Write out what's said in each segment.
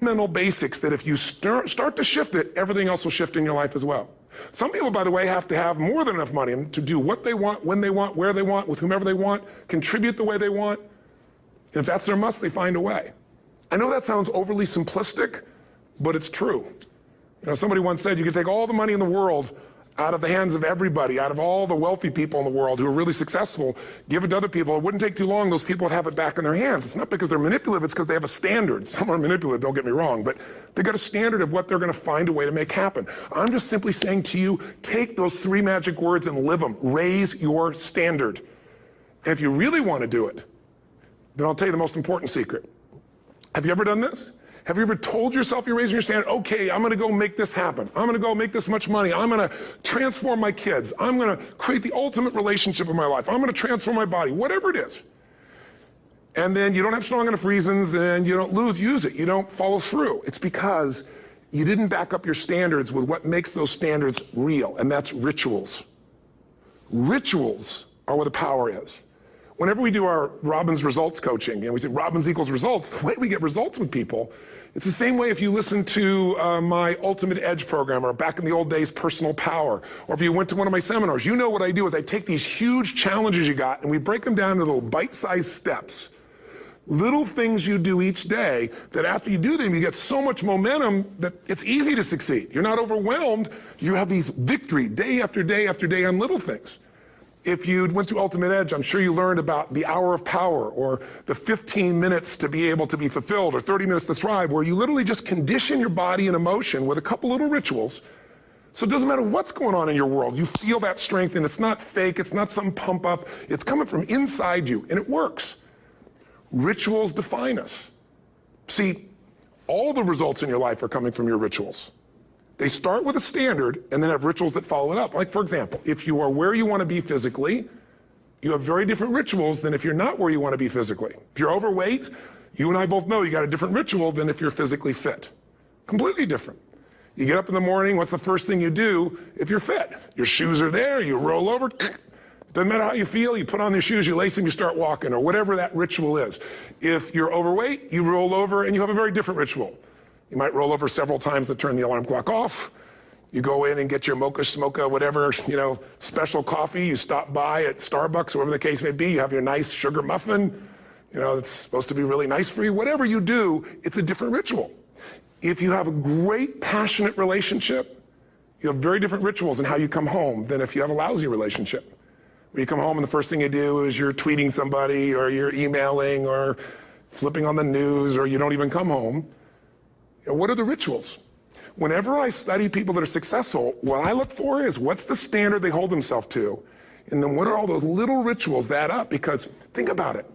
fundamental basics that if you start to shift it, everything else will shift in your life as well. Some people, by the way, have to have more than enough money to do what they want, when they want, where they want, with whomever they want, contribute the way they want. And if that's their must, they find a way. I know that sounds overly simplistic, but it's true. You know, somebody once said you could take all the money in the world out of the hands of everybody, out of all the wealthy people in the world who are really successful, give it to other people. It wouldn't take too long. Those people would have it back in their hands. It's not because they're manipulative. It's because they have a standard. Some are manipulative, don't get me wrong, but they've got a standard of what they're going to find a way to make happen. I'm just simply saying to you, take those 3 magic words and live them. Raise your standard. And if you really want to do it, then I'll tell you the most important secret. Have you ever done this? Have you ever told yourself you're raising your standard? Okay, I'm going to go make this happen. I'm going to go make this much money. I'm going to transform my kids. I'm going to create the ultimate relationship in my life. I'm going to transform my body, whatever it is. And then you don't have strong enough reasons and you don't use it. You don't follow through. It's because you didn't back up your standards with what makes those standards real, and that's rituals. Rituals are where the power is. Whenever we do our Robbins results coaching, and we say Robbins equals results, the way we get results with people, it's the same way if you listen to my Ultimate Edge program, or back in the old days, Personal Power, or if you went to one of my seminars. You know what I do is I take these huge challenges you got and we break them down into little bite-sized steps. Little things you do each day that after you do them, you get so much momentum that it's easy to succeed. You're not overwhelmed. You have these victory day after day after day on little things. If you went through Ultimate Edge, I'm sure you learned about the hour of power, or the 15 minutes to be able to be fulfilled, or 30 minutes to thrive, where you literally just condition your body and emotion with a couple little rituals. So it doesn't matter what's going on in your world. You feel that strength, and it's not fake. It's not some pump up. It's coming from inside you, and it works. Rituals define us. See, all the results in your life are coming from your rituals. They start with a standard and then have rituals that follow it up. Like, for example, if you are where you want to be physically, you have very different rituals than if you're not where you want to be physically. If you're overweight, you and I both know you got a different ritual than if you're physically fit. Completely different. You get up in the morning, what's the first thing you do if you're fit? Your shoes are there, you roll over, doesn't matter how you feel, you put on your shoes, you lace them, you start walking, or whatever that ritual is. If you're overweight, you roll over and you have a very different ritual. You might roll over several times to turn the alarm clock off. You go in and get your mocha, smocha, whatever, special coffee. You stop by at Starbucks, whatever the case may be. You have your nice sugar muffin. It's supposed to be really nice for you. Whatever you do, it's a different ritual. If you have a great, passionate relationship, you have very different rituals in how you come home than if you have a lousy relationship. When you come home and the first thing you do is you're tweeting somebody, or you're emailing, or flipping on the news, or you don't even come home. What are the rituals? Whenever I study people that are successful, what I look for is what's the standard they hold themselves to, and then what are all those little rituals that add up? Because think about it.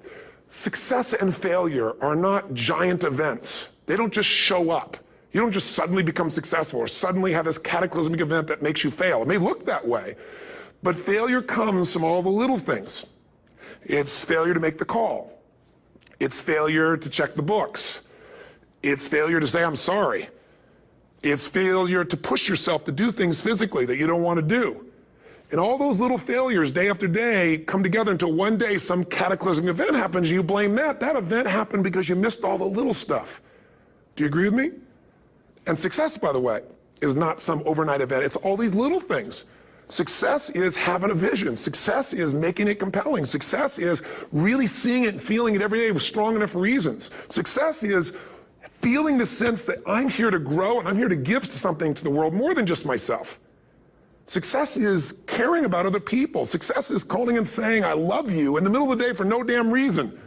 Success and failure are not giant events. They don't just show up. You don't just suddenly become successful or suddenly have this cataclysmic event that makes you fail. It may look that way, but failure comes from all the little things. It's failure to make the call. It's failure to check the books. It's failure to say, I'm sorry. It's failure to push yourself to do things physically that you don't want to do. And all those little failures day after day come together until one day some cataclysmic event happens and you blame that. That event happened because you missed all the little stuff. Do you agree with me? And success, by the way, is not some overnight event. It's all these little things. Success is having a vision. Success is making it compelling. Success is really seeing it and feeling it every day with strong enough reasons. Success is feeling the sense that I'm here to grow and I'm here to give something to the world more than just myself. Success is caring about other people. Success is calling and saying, I love you in the middle of the day for no damn reason.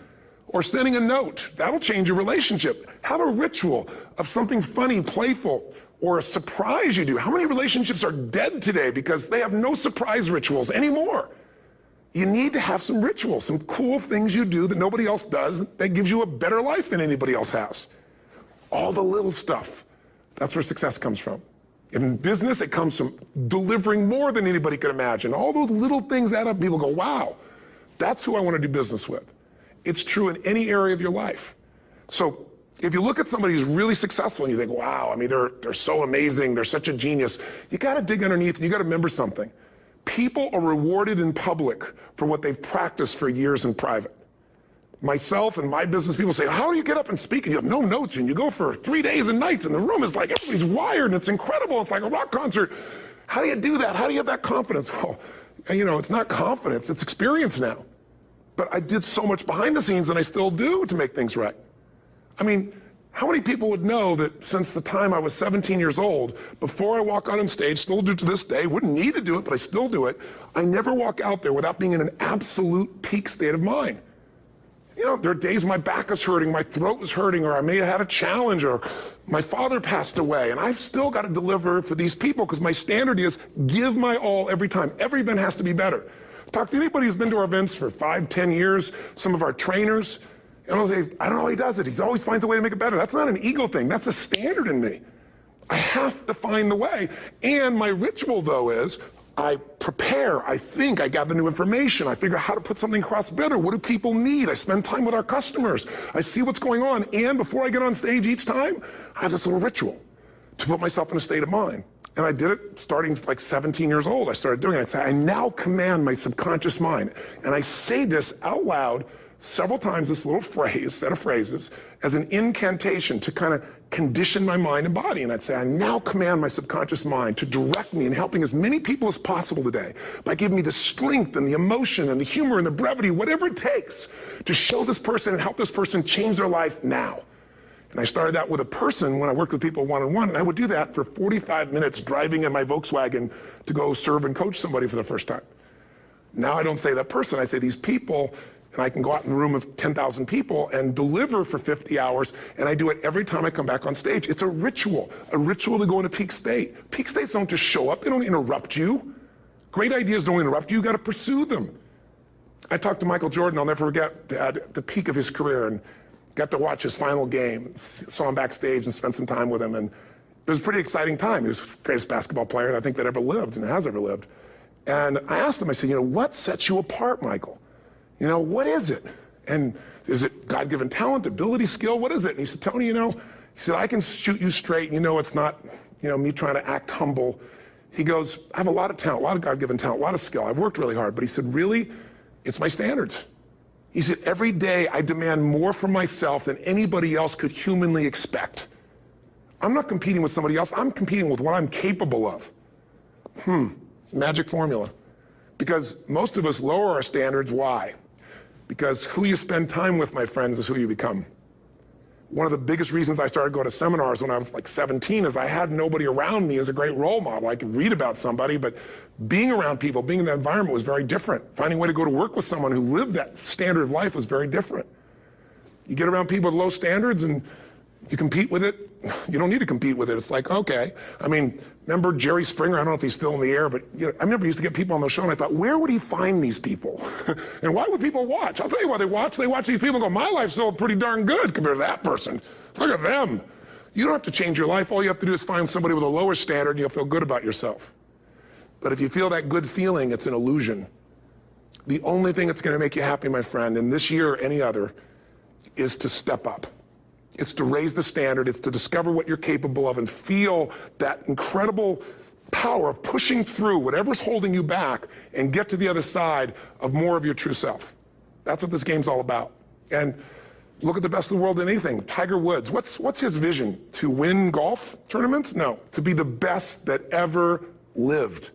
Or sending a note. That'll change your relationship. Have a ritual of something funny, playful, or a surprise you do. How many relationships are dead today because they have no surprise rituals anymore? You need to have some rituals, some cool things you do that nobody else does that gives you a better life than anybody else has. All the little stuff. That's where success comes from. In business, it comes from delivering more than anybody could imagine. All those little things add up. People go, wow, that's who I want to do business with. It's true in any area of your life. So if you look at somebody who's really successful and you think, wow, I mean, they're so amazing, they're such a genius, you got to dig underneath and you got to remember something. People are rewarded in public for what they've practiced for years in private. myself and my business people say, how do you get up and speak? And you have no notes and you go for 3 days and nights and the room is like, everybody's wired and it's incredible. It's like a rock concert. How do you do that? How do you have that confidence? Oh, you know, it's not confidence, it's experience now. But I did so much behind the scenes and I still do to make things right. I mean, how many people would know that since the time I was 17 years old, before I walk out on stage, still do to this day, wouldn't need to do it, but I still do it, I never walk out there without being in an absolute peak state of mind. You know, there are days my back is hurting, my throat was hurting, or I may have had a challenge, or my father passed away, and I've still got to deliver for these people because my standard is give my all every time. Every event has to be better. Talk to anybody who's been to our events for 5, 10 years, some of our trainers, and I'll say, I don't know how he does it. He always finds a way to make it better. That's not an ego thing. That's a standard in me. I have to find the way. And my ritual, though, is I prepare, I think, I gather new information, I figure out how to put something across better. What do people need? I spend time with our customers. I see what's going on. And before I get on stage each time, I have this little ritual to put myself in a state of mind. And I did it starting like 17 years old. I started doing it. I'd say, I now command my subconscious mind. And I say this out loud several times, this little phrase, set of phrases, as an incantation to kind of condition my mind and body. And I'd say, I now command my subconscious mind to direct me in helping as many people as possible today by giving me the strength and the emotion and the humor and the brevity, whatever it takes to show this person and help this person change their life now. And I started that with a person when I worked with people one-on-one, and I would do that for 45 minutes driving in my Volkswagen to go serve and coach somebody for the first time. Now I don't say that person, I say these people, and I can go out in a room of 10,000 people and deliver for 50 hours, and I do it every time I come back on stage. It's a ritual to go into peak state. Peak states don't just show up, they don't interrupt you. Great ideas don't interrupt you, you gotta pursue them. I talked to Michael Jordan, I'll never forget, at the peak of his career, and got to watch his final game, saw him backstage and spent some time with him, and it was a pretty exciting time. He was the greatest basketball player I think that ever lived and has ever lived. And I asked him, I said, you know, what sets you apart, Michael? You know, what is it? And is it God-given talent, ability, skill? What is it? And he said, Tony, you know, he said, I can shoot you straight. And you know, it's not, you know, me trying to act humble. He goes, I have a lot of talent, a lot of God-given talent, a lot of skill. I've worked really hard. But he said, really, it's my standards. He said, every day I demand more from myself than anybody else could humanly expect. I'm not competing with somebody else. I'm competing with what I'm capable of. Magic formula. Because most of us lower our standards. Why? Because who you spend time with, my friends, is who you become. One of the biggest reasons I started going to seminars when I was like 17 is I had nobody around me as a great role model. I could read about somebody, but being around people, being in that environment was very different. Finding a way to go to work with someone who lived that standard of life was very different. You get around people with low standards and you compete with it. You don't need to compete with it. It's like, okay. I mean, remember Jerry Springer? I don't know if he's still in the air, but you know, I remember he used to get people on the show and I thought, where would he find these people? And why would people watch? I'll tell you why they watch. They watch these people and go, my life's still pretty darn good compared to that person. Look at them. You don't have to change your life. All you have to do is find somebody with a lower standard and you'll feel good about yourself. But if you feel that good feeling, it's an illusion. The only thing that's going to make you happy, my friend, in this year or any other, is to step up. It's to raise the standard. It's to discover what you're capable of and feel that incredible power of pushing through whatever's holding you back and get to the other side of more of your true self. That's what this game's all about. And look at the best in the world in anything. Tiger Woods, what's his vision? To win golf tournaments? No, to be the best that ever lived.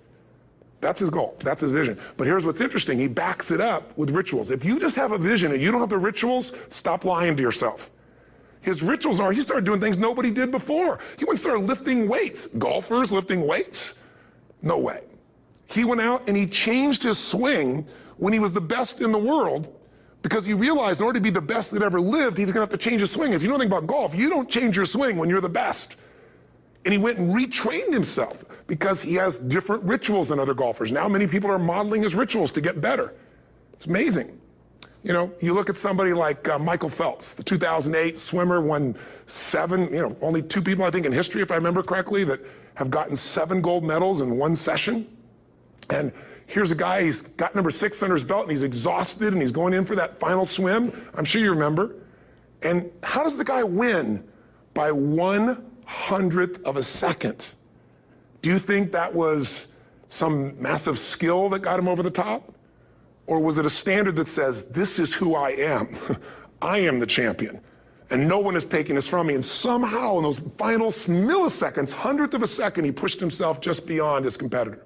That's his goal. That's his vision. But here's what's interesting. He backs it up with rituals. If you just have a vision and you don't have the rituals, stop lying to yourself. His rituals are, he started doing things nobody did before. He went and started lifting weights. Golfers lifting weights? No way. He went out and he changed his swing when he was the best in the world because he realized in order to be the best that ever lived, he was going to have to change his swing. If you know anything about golf, you don't change your swing when you're the best. And he went and retrained himself because he has different rituals than other golfers. Now many people are modeling his rituals to get better. It's amazing. You know, you look at somebody like Michael Phelps, the 2008 swimmer, won 7, you know, only 2 people I think in history, if I remember correctly, that have gotten 7 gold medals in one session. And here's a guy, he's got number 6 under his belt and he's exhausted and he's going in for that final swim. I'm sure you remember. And how does the guy win? By 1/100th of a second. Do you think that was some massive skill that got him over the top? Or was it a standard that says, this is who I am? I am the champion, and no one is taking this from me. And somehow in those final milliseconds, 100th of a second, he pushed himself just beyond his competitor.